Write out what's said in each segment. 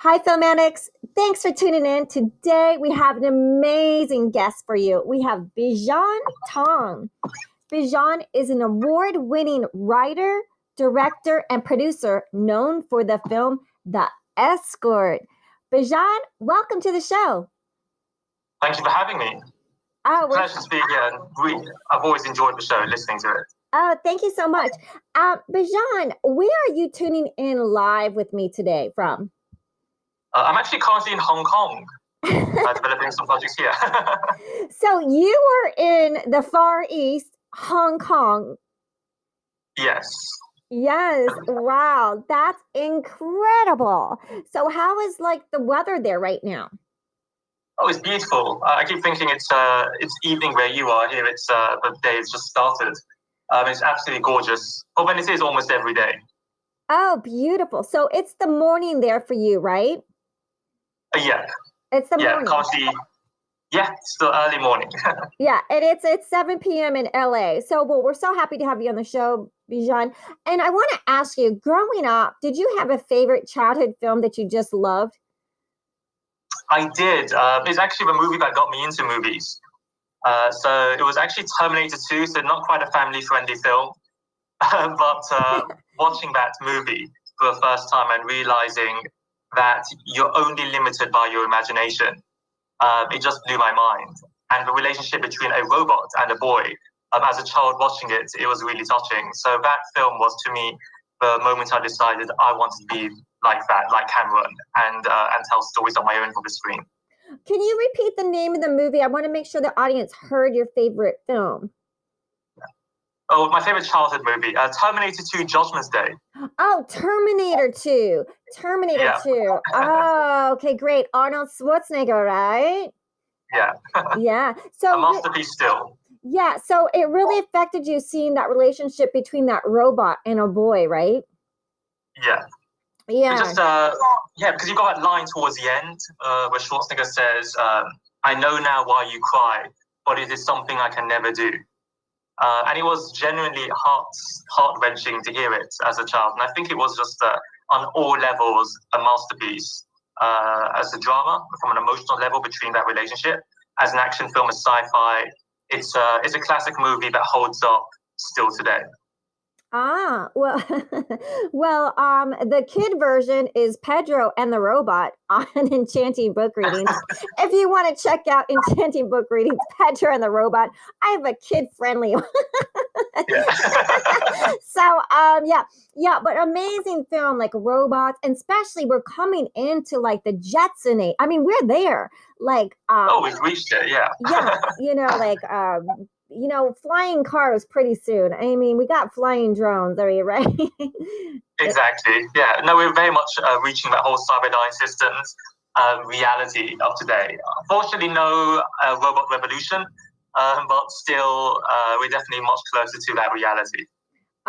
Hi, Filmatics. Thanks for tuning in. Today we have an amazing guest for you. We have Bizhan Tong. Bizhan is an award-winning writer, director, and producer known for the film The Escort. Bizhan, welcome to the show. Thank you for having me. Pleasure to be here. I've always enjoyed the show, listening to it. Oh, thank you so much. Bizhan, where are you tuning in live with me today from? I'm actually currently in Hong Kong, developing some projects here. So you were in the Far East, Hong Kong. Yes. Yes. Wow. That's incredible. So how is the weather there right now? Oh, it's beautiful. I keep thinking it's evening where you are. Here it's the day has just started. It's absolutely gorgeous. But when it is almost every day. Oh, beautiful. So it's the morning there for you, right? Yeah. It's the morning. Yeah, it's still early morning. Yeah, and it's 7 p.m. in LA. So we're so happy to have you on the show, Bizhan. And I want to ask you, growing up, did you have a favorite childhood film that you just loved? I did. It's actually the movie that got me into movies. So it was actually Terminator 2, so not quite a family-friendly film. But watching that movie for the first time and realizing that you're only limited by your imagination, it just blew my mind. And the relationship between a robot and a boy, as a child watching it, it was really touching. So that film was, to me, the moment I decided I wanted to be like that, like Cameron, and tell stories on my own for the screen. Can you repeat the name of the movie? I want to make sure the audience heard your favorite film. Oh, my favorite childhood movie, Terminator 2 Judgment Day. Oh, Terminator 2. Terminator 2. Oh, okay, great. Arnold Schwarzenegger, right? Yeah. Yeah. So a masterpiece still. Yeah, so it really affected you seeing that relationship between that robot and a boy, right? Yeah. Yeah. It just, because you got that line towards the end where Schwarzenegger says, I know now why you cry, but it is something I can never do. And it was genuinely heart-wrenching to hear it as a child. And I think it was just, on all levels, a masterpiece. As a drama, from an emotional level between that relationship. As an action film, as sci-fi, it's a classic movie that holds up still today. Ah, well, the kid version is Pedro and the Robot on Enchanting Book Readings. If you want to check out Enchanting Book Readings, Pedro and the Robot, I have a kid-friendly one. So, but amazing film, like robots, and especially we're coming into the Jetson age. I mean, we're there. We've reached it, yeah. Yeah, flying cars pretty soon. I mean, we got flying drones, are you right? Exactly. Yeah. No, we're very much reaching that whole Cyberdyne systems reality of today. Unfortunately, no robot revolution, but still, we're definitely much closer to that reality.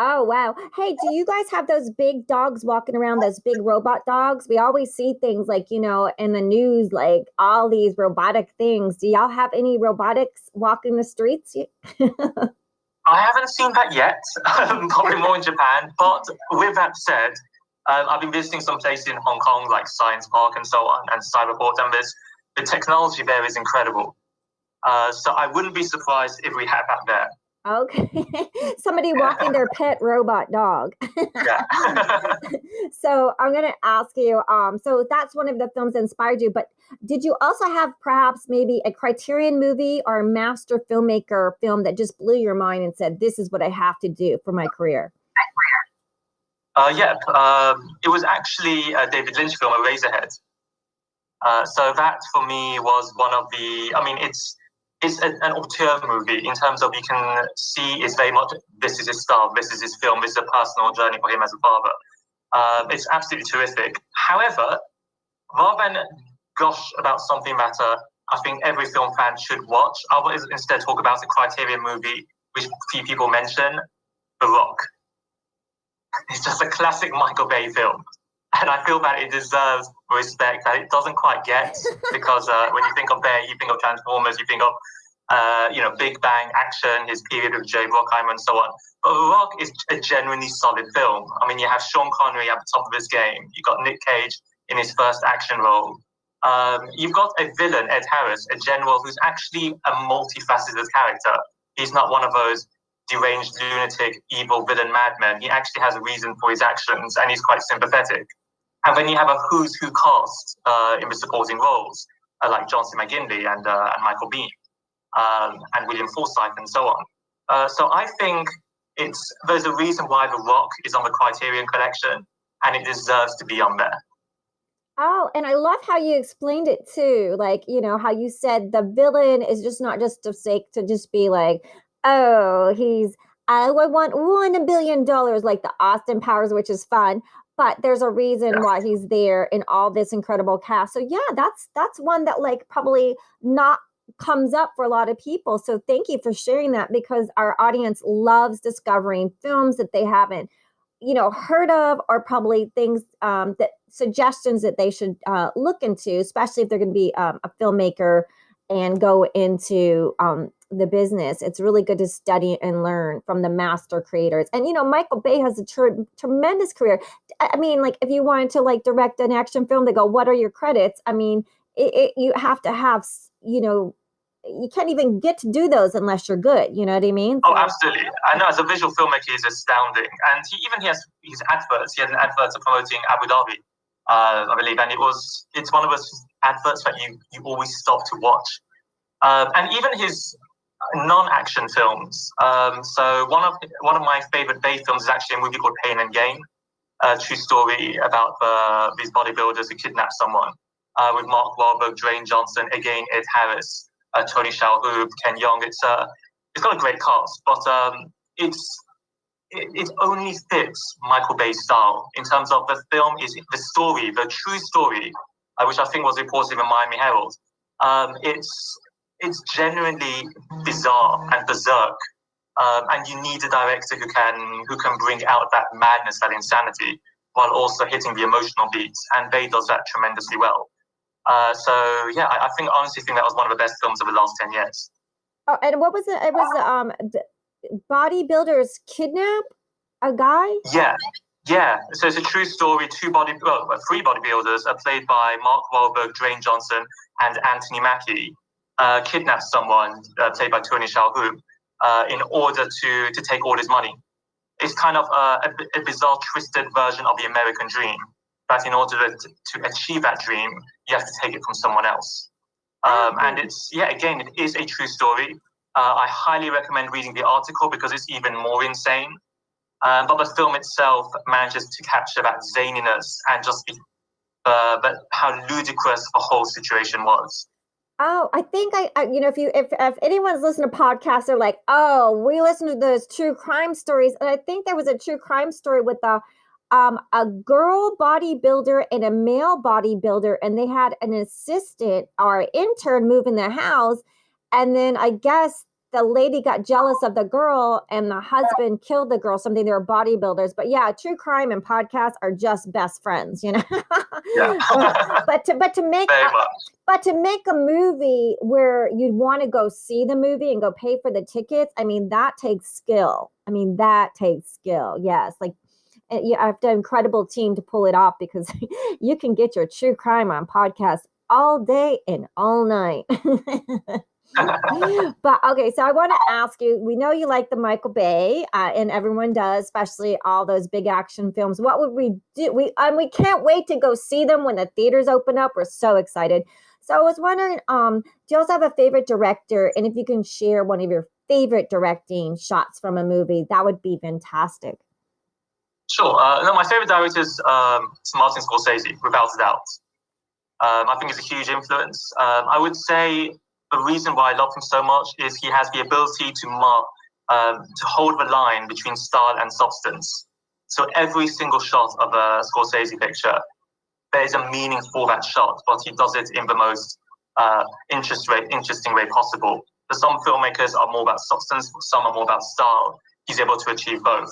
Oh, wow. Hey, do you guys have those big dogs walking around, those big robot dogs? We always see things in the news, all these robotic things. Do y'all have any robotics walking the streets? I haven't seen that yet, probably more in Japan. But with that said, I've been visiting some places in Hong Kong, like Science Park and so on, and Cyberport, and the technology there is incredible. So I wouldn't be surprised if we had that there. Okay. Somebody walking their pet robot dog. Yeah. So I'm going to ask you, so that's one of the films that inspired you, but did you also have perhaps maybe a Criterion movie or a master filmmaker film that just blew your mind and said, this is what I have to do for my career? It was actually a David Lynch film, Eraserhead. So that for me was one of the, it's an auteur movie in terms of you can see it's very much, this is his style, this is his film, this is a personal journey for him as a father. It's absolutely terrific. However, rather than gush about something that I think every film fan should watch, I will instead talk about a Criterion movie, which few people mention, The Rock. It's just a classic Michael Bay film. And I feel that it deserves respect that it doesn't quite get, because when you think of Bay, you think of Transformers, you think of Big Bang action, his period with Jay Bruckheimer and so on. But The Rock is a genuinely solid film. I mean, you have Sean Connery at the top of his game. You've got Nick Cage in his first action role. You've got a villain, Ed Harris, a general who's actually a multifaceted character. He's not one of those deranged, lunatic, evil villain madmen. He actually has a reason for his actions, and he's quite sympathetic. And then you have a who's who cast in the supporting roles, like John C. McGinley and Michael Biehn, and William Forsythe, and so on. So I think there's a reason why The Rock is on the Criterion Collection, and it deserves to be on there. Oh, and I love how you explained it too. Like, you know, how you said the villain is just not just to sake to just be like, oh, I want $1 billion, like the Austin Powers, which is fun. But there's a reason why he's there in all this incredible cast. So yeah, that's one that like probably not comes up for a lot of people. So thank you for sharing that, because our audience loves discovering films that they haven't, you know, heard of, or probably things that suggestions that they should look into, especially if they're going to be a filmmaker and go into the business. It's really good to study and learn from the master creators. And, you know, Michael Bay has a tremendous career. I mean, like if you wanted to like direct an action film, they go, what are your credits? I mean, you have to have, you know, you can't even get to do those unless you're good. You know what I mean? Oh, absolutely. I know, as a visual filmmaker, he's astounding. And he has his adverts. He had an advert promoting Abu Dhabi, I believe. And it's one of those adverts that you always stop to watch. And even his non-action films. So one of my favorite Bay films is actually a movie called Pain and Gain, a true story about these bodybuilders who kidnap someone, with Mark Wahlberg, Dwayne Johnson, again Ed Harris, Tony Shalhoub, Ken Jeong. It's got a great cast, but it only fits Michael Bay's style in terms of the film is the story, the true story, which I think was reported in the Miami Herald. It's genuinely bizarre and berserk, and you need a director who can bring out that madness, that insanity, while also hitting the emotional beats, and Bay does that tremendously well. So yeah, I honestly think that was one of the best films of the last 10 years. Oh, and what was it? It was the bodybuilders kidnap a guy? Yeah. So it's a true story. Three bodybuilders are played by Mark Wahlberg, Dwayne Johnson, and Anthony Mackie, kidnap someone, played by Tony Shalhoub, in order to take all his money. It's kind of a bizarre, twisted version of the American dream. But in order to achieve that dream, you have to take it from someone else. And it is a true story. I highly recommend reading the article because it's even more insane. But the film itself manages to capture that zaniness and just how ludicrous the whole situation was. Oh, I think you know, if anyone's listening to podcasts, they're like, oh, we listen to those true crime stories. And I think there was a true crime story with a girl bodybuilder and a male bodybuilder, and they had an assistant or intern move in the house. And then I guess the lady got jealous of the girl and the husband killed the girl, something. They were bodybuilders. But yeah, true crime and podcasts are just best friends, you know. Yeah. but to make a movie where you'd want to go see the movie and go pay for the tickets, I mean, that takes skill. Yes, like you have an incredible team to pull it off, because you can get your true crime on podcasts all day and all night. But okay, so I want to ask you, we know you like the Michael Bay, and everyone does, especially all those big action films. What would we do? We can't wait to go see them when the theaters open up. We're so excited. So I was wondering, do you also have a favorite director? And if you can share one of your favorite directing shots from a movie, that would be fantastic. Sure. No, my favorite director is Martin Scorsese, without a doubt. I think he's a huge influence. I would say the reason why I love him so much is he has the ability to hold the line between style and substance. So every single shot of a Scorsese picture, there is a meaning for that shot, but he does it in the most interesting way possible. So some filmmakers are more about substance, some are more about style. He's able to achieve both.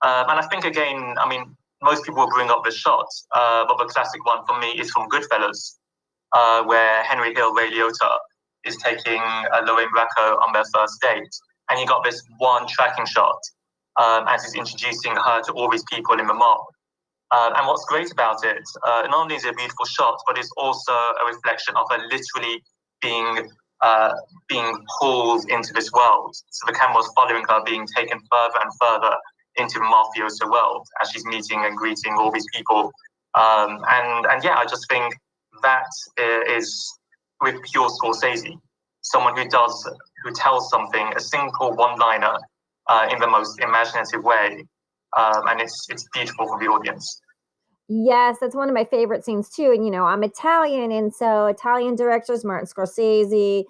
And I think, again, I mean, most people will bring up this shot, but the classic one for me is from Goodfellas, where Henry Hill, Ray Liotta, is taking Lorraine Bracco on their first date. And he got this one tracking shot as he's introducing her to all these people in the mob. And what's great about it, not only is it a beautiful shot, but it's also a reflection of her literally being pulled into this world. So the camera was following her, being taken further and further into the mafioso world as she's meeting and greeting all these people. And yeah, I just think that is with pure Scorsese, someone who tells something, a simple one-liner, in the most imaginative way, and it's beautiful for the audience. Yes, that's one of my favorite scenes too. And, I'm Italian. And so Italian directors, Martin Scorsese,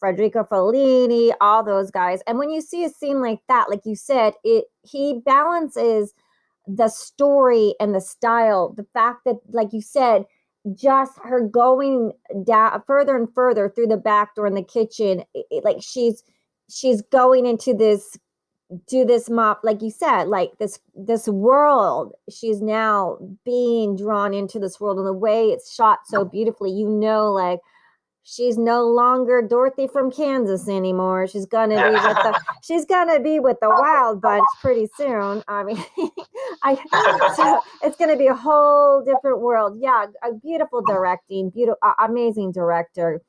Federico Fellini, all those guys. And when you see a scene like that, like you said, he balances the story and the style. The fact that, like you said, just her going down further and further through the back door in the kitchen, like she's going into this mop, like you said, like this world. She's now being drawn into this world, and the way it's shot so beautifully, like she's no longer Dorothy from Kansas anymore. She's gonna be with the Wild Bunch pretty soon. I mean, so it's gonna be a whole different world. Yeah, a beautiful directing, amazing director.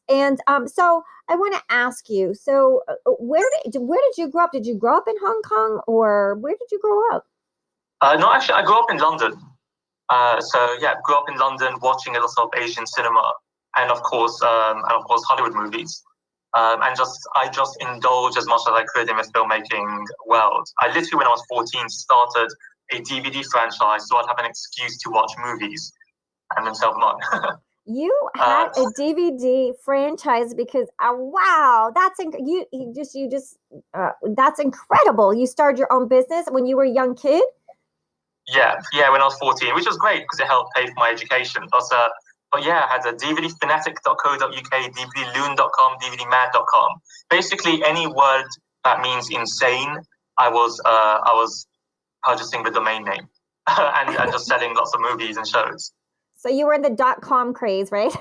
And so I want to ask you. So where did you grow up? Did you grow up in Hong Kong, or where did you grow up? No, actually, I grew up in London. So yeah, grew up in London, watching a lot of Asian cinema, and of course Hollywood movies. I just indulged as much as I could in the filmmaking world. I literally, when I was 14, started a DVD franchise so I'd have an excuse to watch movies and then sell them on. You had a DVD franchise because wow, that's that's incredible. You started your own business when you were a young kid. Yeah, when I was 14, which was great because it helped pay for my education. But yeah, I had a dvdfanatic.co.uk, dvdloon.com, dvdmad.com. Basically, any word that means insane, I was purchasing the domain name and just selling lots of movies and shows. So you were in the .com craze, right?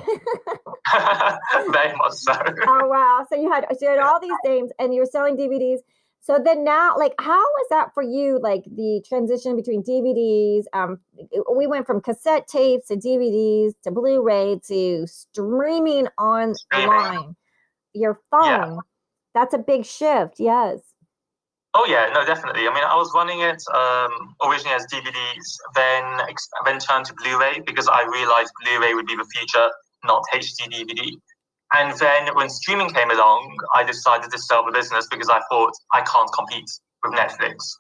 Very much so. Oh wow! So you had all these names, and you were selling DVDs. So then now, like, how was that for you? Like the transition between DVDs. We went from cassette tapes to DVDs to Blu-ray to streaming online. Your phone. Yeah. That's a big shift. Yes. Oh yeah, no, definitely. I mean, I was running it originally as DVDs, then turned to Blu-ray because I realized Blu-ray would be the future, not HD DVD. And then when streaming came along, I decided to sell the business because I thought I can't compete with Netflix.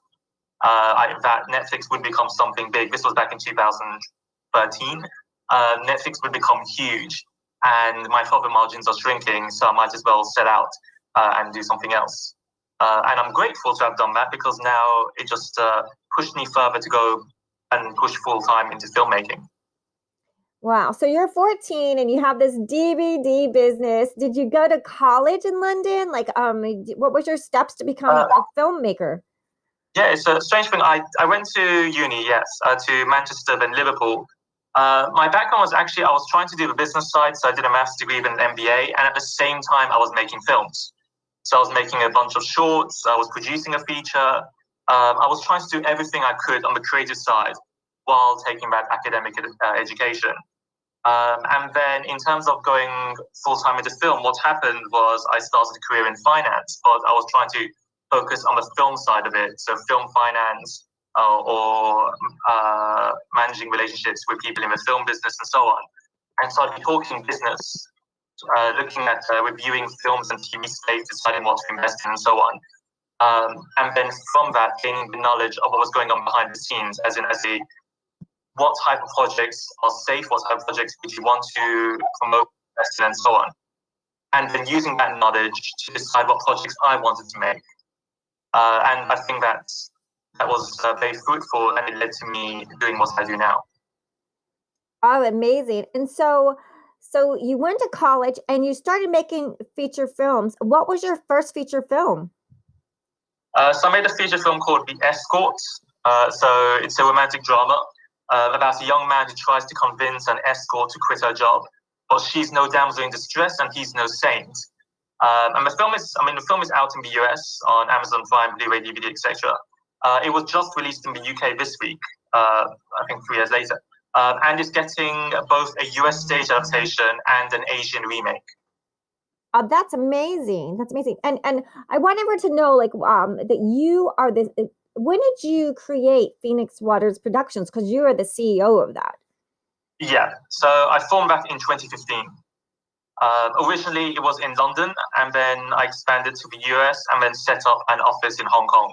That Netflix would become something big. This was back in 2013. Netflix would become huge, and my profit margins are shrinking, so I might as well sell out and do something else. And I'm grateful to have done that because now it just pushed me further to go and push full time into filmmaking. Wow. So you're 14 and you have this DVD business. Did you go to college in London? Like, what was your steps to become a filmmaker? Yeah, it's a strange thing. I went to uni, yes, to Manchester, then Liverpool. My background was actually, I was trying to do the business side, so I did a maths degree, then an MBA, and at the same time, I was making films. So I was making a bunch of shorts, I was producing a feature. I was trying to do everything I could on the creative side while taking that academic education. And then in terms of going full-time into film, what happened was I started a career in finance, but I was trying to focus on the film side of it. So film finance or managing relationships with people in the film business and so on. And so I'd be talking business, looking at reviewing films and TV slates, deciding what to invest in and so on. And then from that, gaining the knowledge of what was going on behind the scenes, as what type of projects are safe, what type of projects would you want to promote, invest in, and so on. And then using that knowledge to decide what projects I wanted to make. And I think that was very fruitful, and it led to me doing what I do now. Oh, amazing. And so you went to college and you started making feature films. What was your first feature film? So I made a feature film called The Escort. So it's a romantic drama about a young man who tries to convince an escort to quit her job, but she's no damsel in distress and he's no saint. And the film is out in the US on Amazon Prime, Blu-ray, DVD, etc. It was just released in the UK this week, I think 3 years later. And it's getting both a US stage adaptation and an Asian remake. That's amazing. That's amazing. And I want everyone to know, like, that you are the. When did you create Phoenix Waters Productions? Because you are the CEO of that. Yeah. So I formed that in 2015. Originally, it was in London, and then I expanded to the US, and then set up an office in Hong Kong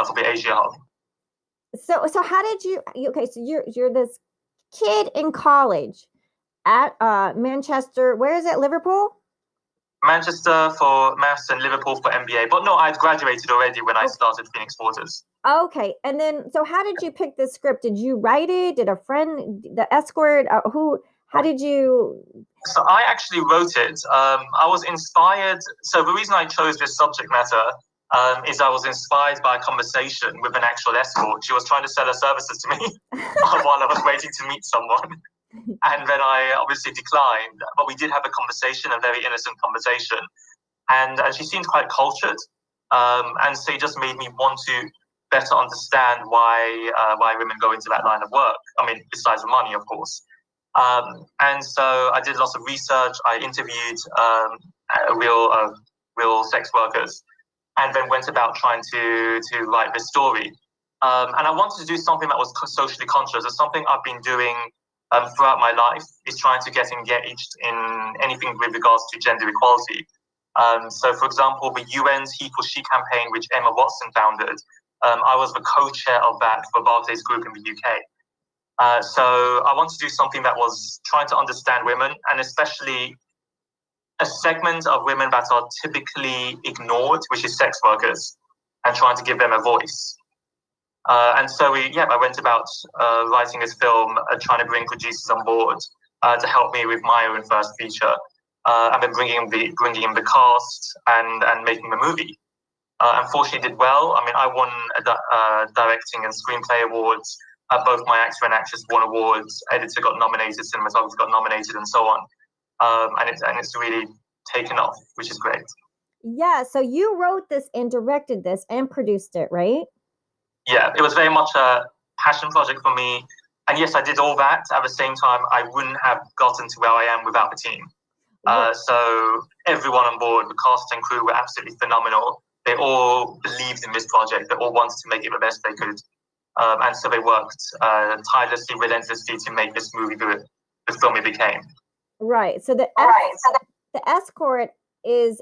for the Asia hub. So how did you? Okay, so you're this kid in college at Manchester. Where is it? Liverpool. Manchester for maths and Liverpool for MBA. But no, I'd graduated already when I started Phoenix Waters. Okay, and then so how did you pick this script? Did you write it? Did a friend, the Escort, who? How did you? So I actually wrote it. I was inspired. So the reason I chose this subject matter is I was inspired by a conversation with an actual escort. She was trying to sell her services to me while I was waiting to meet someone. And then I obviously declined. But we did have a conversation, a very innocent conversation. And she seemed quite cultured. And so it just made me want to better understand why women go into that line of work. I mean, besides the money, of course. And so I did lots of research. I interviewed real sex workers, and then went about trying to write this story. And I wanted to do something that was socially conscious. It's something I've been doing throughout my life, is trying to get engaged in anything with regards to gender equality. So, for example, the UN's He for She campaign, which Emma Watson founded, I was the co-chair of that for Barclays Group in the UK. So I wanted to do something that was trying to understand women, and especially a segment of women that are typically ignored, which is sex workers, and trying to give them a voice. And so I went about writing this film, trying to bring producers on board to help me with my own first feature, and then bringing in the cast and making the movie. Unfortunately, did well. I mean, I won directing and screenplay awards. Both my actor and actress won awards. Editor got nominated, cinematographer got nominated, and so on. And it's really taken off, which is great. Yeah. So you wrote this and directed this and produced it, right? Yeah, it was very much a passion project for me. And yes, I did all that. At the same time, I wouldn't have gotten to where I am without the team. So everyone on board, the cast and crew, were absolutely phenomenal. They all believed in this project. They all wanted to make it the best they could. And so they worked tirelessly, relentlessly to make this movie the film it became. Right. So the Escort is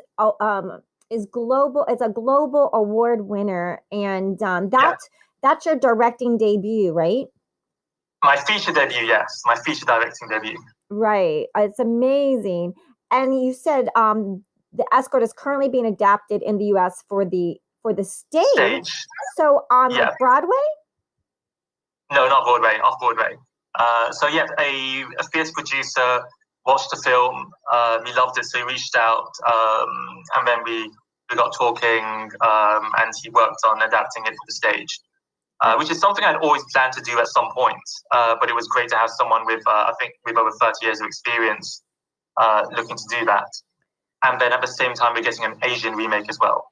global. It's a global award winner, and that's your directing debut, right? My feature debut, yes. My feature directing debut. Right. It's amazing. And you said the Escort is currently being adapted in the US for the stage. So on like Broadway? No, not Broadway, off Broadway. So yeah, a theatre producer watched the film. He loved it, so he reached out, and then we got talking, and he worked on adapting it for the stage, which is something I'd always planned to do at some point. But it was great to have someone with, I think, with over 30 years of experience looking to do that. And then at the same time, we're getting an Asian remake as well.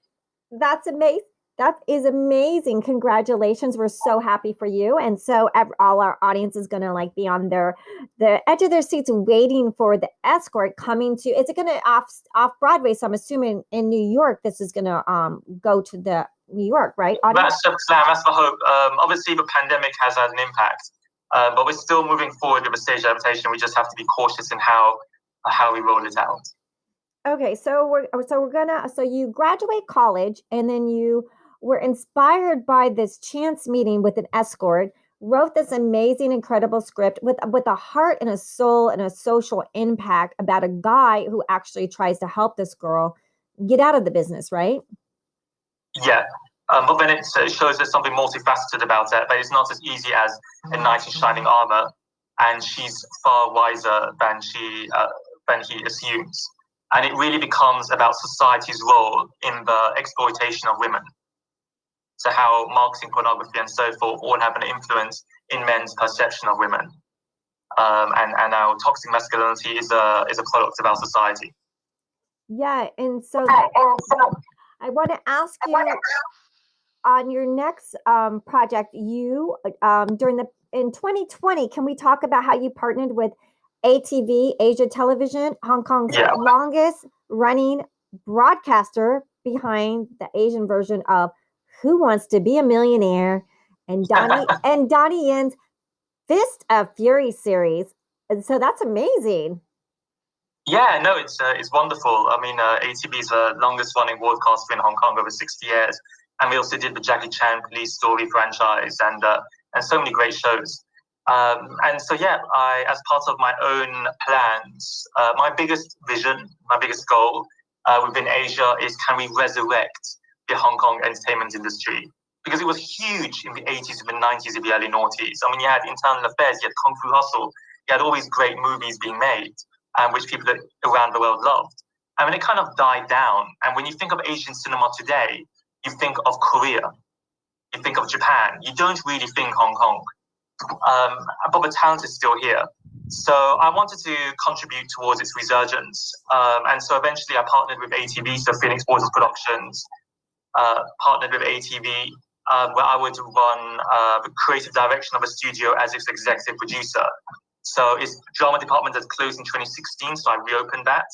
That's amazing. That is amazing. Congratulations. We're so happy for you. And so all our audience is going to like be on the edge of their seats waiting for the Escort coming to, is it going to off Broadway? So I'm assuming in New York, this is going to go to the New York, right? That's the plan. That's the hope. Obviously, the pandemic has had an impact, but we're still moving forward with the stage adaptation. We just have to be cautious in how we roll it out. Okay, so you graduate college, and then you were inspired by this chance meeting with an Escort, wrote this amazing, incredible script with a heart and a soul and a social impact about a guy who actually tries to help this girl get out of the business, right? Yeah. But then it shows there's something multifaceted about it, but it's not as easy as a knight in shining armor, and she's far wiser than he assumes. And it really becomes about society's role in the exploitation of women. So how marketing, pornography, and so forth all have an influence in men's perception of women, and how toxic masculinity is a product of our society. Yeah, and so I want to ask you on your next project. You during the in 2020, can we talk about how you partnered with ATV, Asia Television, Hong Kong's longest running broadcaster behind the Asian version of Who Wants to Be a Millionaire and Donnie Yen's Fist of Fury series. And so that's amazing. Yeah, no, it's wonderful. I mean, ATV is the longest running broadcaster in Hong Kong, over 60 years. And we also did the Jackie Chan Police Story franchise and so many great shows. And so, yeah, as part of my own plans, my biggest vision, my biggest goal within Asia is, can we resurrect the Hong Kong entertainment industry? Because it was huge in the 80s, the 90s, in the early noughties. I mean, you had Internal Affairs, you had Kung Fu Hustle, you had all these great movies being made, which people around the world loved. And then it kind of died down. And when you think of Asian cinema today, you think of Korea, you think of Japan. You don't really think Hong Kong. But the talent is still here. So I wanted to contribute towards its resurgence. And so eventually I partnered with ATV, so Phoenix Waters Productions, partnered with ATV, where I would run the creative direction of a studio as its executive producer. So its drama department had closed in 2016, so I reopened that.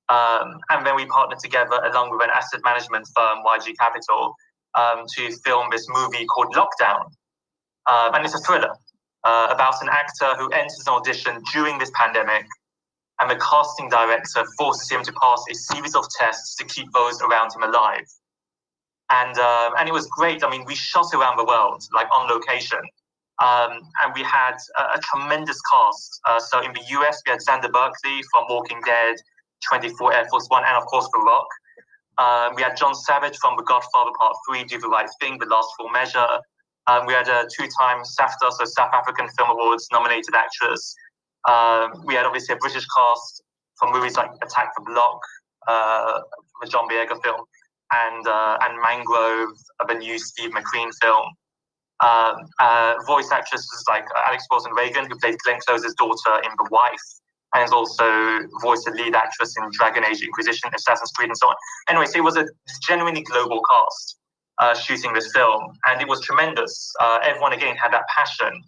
And then we partnered together along with an asset management firm, YG Capital, to film this movie called Lockdown. And it's a thriller about an actor who enters an audition during this pandemic, and the casting director forces him to pass a series of tests to keep those around him alive. And it was great. I mean, we shot around the world, like on location. And we had a tremendous cast. So in the US, we had Xander Berkeley from Walking Dead, 24 Air Force One, and of course, The Rock. We had John Savage from The Godfather Part 3, Do the Right Thing, The Last Full Measure. We had a two-time SAFTA, so South African Film Awards nominated actress. We had obviously a British cast from movies like Attack the Block, the John Boyega film, and Mangrove, the new Steve McQueen film. Voice actresses like Alex Wilson-Reagan, who played Glenn Close's daughter in The Wife, and is also voiced the lead actress in Dragon Age Inquisition, Assassin's Creed, and so on. Anyway, so it was a genuinely global cast shooting this film, and it was tremendous. Everyone, again, had that passion.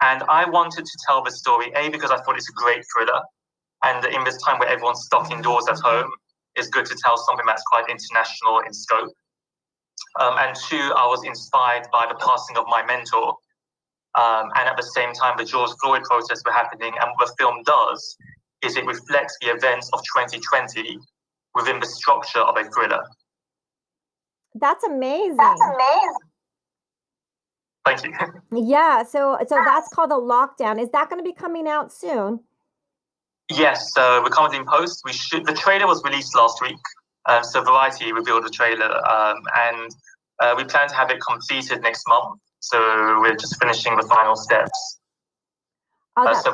And I wanted to tell the story, A, because I thought it's a great thriller, and in this time where everyone's stuck indoors at home, it's good to tell something that's quite international in scope. And two, I was inspired by the passing of my mentor. And at the same time, the George Floyd protests were happening. And what the film does is it reflects the events of 2020 within the structure of a thriller. That's amazing. Thank you. Yeah, so that's called The Lockdown. Is that going to be coming out soon? Yes, so we're currently in post. The trailer was released last week. So Variety revealed the trailer, and we plan to have it completed next month. So we're just finishing the final steps. So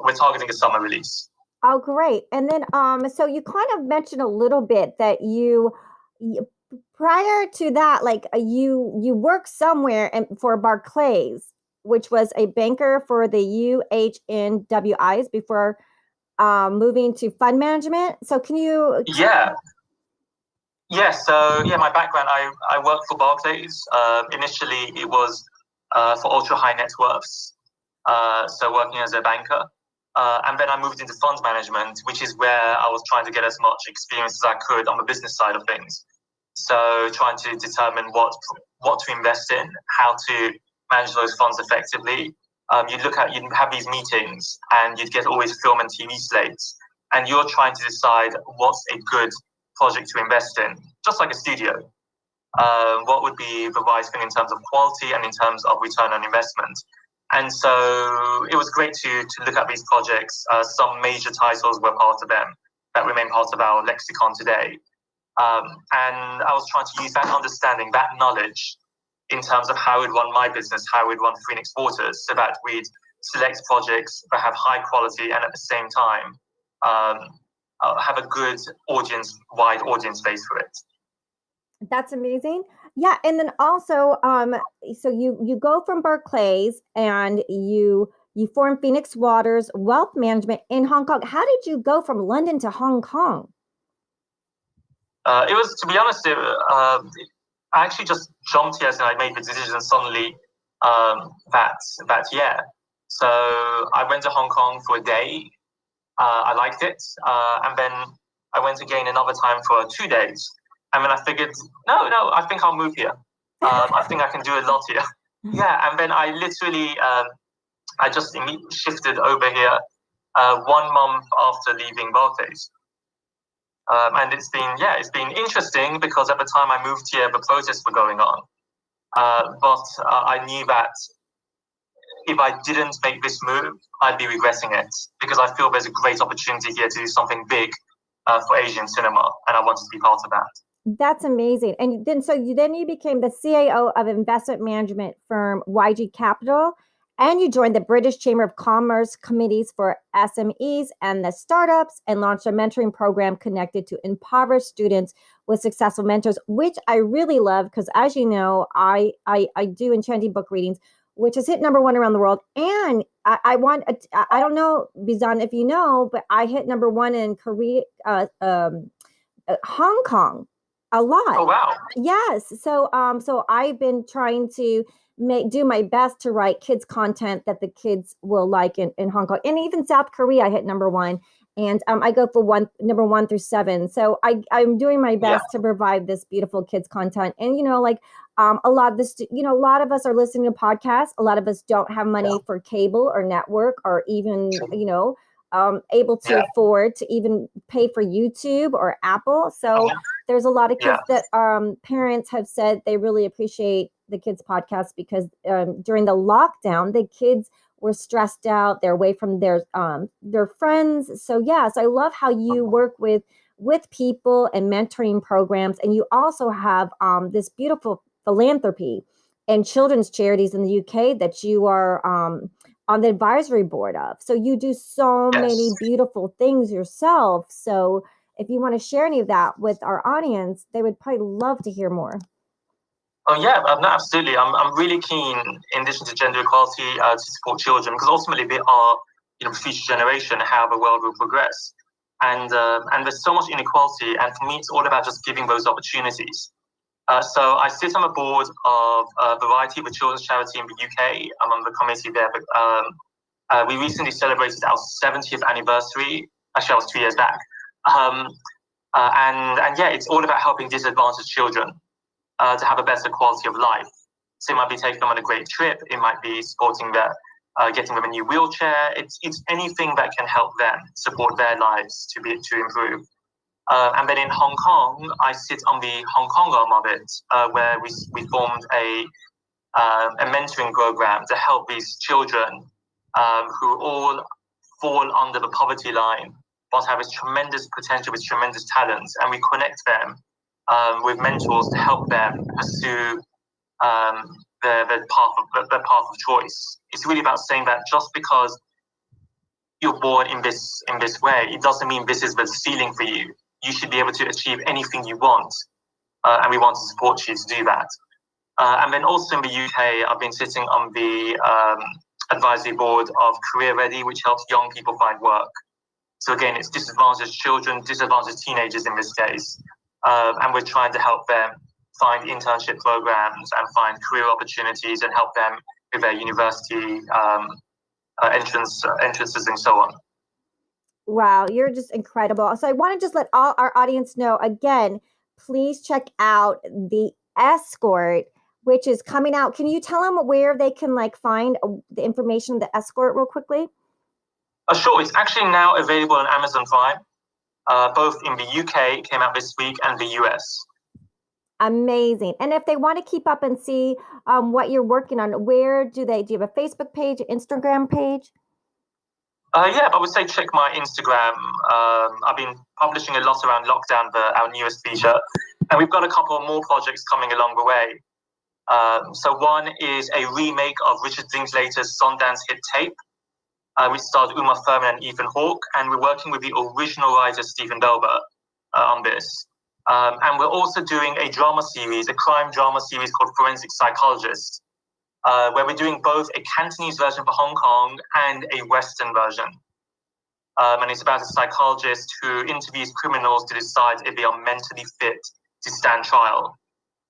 we're targeting a summer release. Oh, great. And then, so you kind of mentioned a little bit that you prior to that, like you worked somewhere for Barclays, which was a banker for the UHNWIs before moving to fund management. So can you? Yeah, so my background, I worked for Barclays. Initially, it was for ultra high net worths, so working as a banker. And then I moved into funds management, which is where I was trying to get as much experience as I could on the business side of things. So trying to determine what to invest in, how to manage those funds effectively. You'd have these meetings and you'd get always film and TV slates, and you're trying to decide what's a good project to invest in, just like a studio. What would be the right thing in terms of quality and in terms of return on investment? And so it was great to look at these projects. Some major titles were part of them that remain part of our lexicon today. And I was trying to use that understanding, that knowledge, in terms of how we'd run my business, how we'd run Phoenix Waters, so that we'd select projects that have high quality and at the same time have a good wide audience base for it. That's amazing. Yeah, and then also, so you go from Barclays and you form Phoenix Waters Wealth Management in Hong Kong. How did you go from London to Hong Kong? It was, to be honest, I actually just jumped here and I made the decision suddenly. that year. So I went to Hong Kong for a day. I liked it, and then I went again another time for 2 days. And then I figured, no, I think I'll move here. I think I can do a lot here. Yeah, and then I literally, I just immediately shifted over here 1 month after leaving Barclays. And it's been interesting because at the time I moved here, the protests were going on. But I knew that if I didn't make this move, I'd be regretting it because I feel there's a great opportunity here to do something big for Asian cinema, and I wanted to be part of that. That's amazing. And then you became the CAO of investment management firm YG Capital, and you joined the British Chamber of Commerce committees for SMEs and the startups, and launched a mentoring program connected to impoverished students with successful mentors, which I really love because, as you know, I do Enchanting book readings, which has hit #1 around the world. And I don't know, Bizhan, if you know, but I hit #1 in Korea, Hong Kong a lot. Oh, wow. Yes. So I've been trying to do my best to write kids content that the kids will like in Hong Kong, and even South Korea. I hit #1, and I go for #1 through 7. So I'm doing my best to provide this beautiful kids content. And a lot of this, a lot of us are listening to podcasts. A lot of us don't have money for cable or network, or even able to afford to even pay for YouTube or Apple. So there's a lot of kids that parents have said they really appreciate the kids podcast because during the lockdown, the kids were stressed out. They're away from their friends. So yes, I love how you work with people and mentoring programs, and you also have this beautiful philanthropy and children's charities in the UK that you are on the advisory board of. So you do so many beautiful things yourself. So if you want to share any of that with our audience, they would probably love to hear more. Oh yeah, no, absolutely. I'm really keen, in addition to gender equality, to support children, because ultimately they are, the future generation, how the world will progress. And there's so much inequality, and for me, it's all about just giving those opportunities. So I sit on the board of Variety, the children's charity in the UK. I'm on the committee there. But we recently celebrated our 70th anniversary. Actually, I was 2 years back. And it's all about helping disadvantaged children to have a better quality of life. So it might be taking them on a great trip. It might be supporting getting them a new wheelchair. It's anything that can help them support their lives to improve. And then in Hong Kong, I sit on the Hong Kong arm of it, where we formed a mentoring program to help these children who all fall under the poverty line, but have this tremendous potential, with tremendous talents, and we connect them with mentors to help them pursue their path of choice. It's really about saying that just because you're born in this way, it doesn't mean this is the ceiling for you. You should be able to achieve anything you want, and we want to support you to do that. And then also in the UK, I've been sitting on the advisory board of Career Ready, which helps young people find work. So again, it's disadvantaged children, disadvantaged teenagers in this case, and we're trying to help them find internship programs and find career opportunities and help them with their university entrances and so on. Wow, you're just incredible. So I want to just let all our audience know, again, please check out the Escort, which is coming out. Can you tell them where they can find the information, the Escort, real quickly? Sure. It's actually now available on Amazon Prime, both in the UK, came out this week, and the US. Amazing. And if they want to keep up and see what you're working on, where do you have a Facebook page, Instagram page? I would say check my Instagram. I've been publishing a lot around lockdown, our newest feature, and we've got a couple more projects coming along the way. So one is a remake of Richard Linklater's Sundance hit Tape, which stars Uma Thurman and Ethan Hawke, and we're working with the original writer Stephen Delber on this. And we're also doing a crime drama series called Forensic Psychologist, where we're doing both a Cantonese version for Hong Kong and a Western version. And it's about a psychologist who interviews criminals to decide if they are mentally fit to stand trial.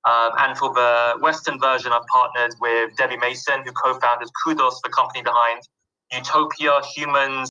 And for the Western version, I've partnered with Debbie Mason, who co-founded Kudos, the company behind Utopia Humans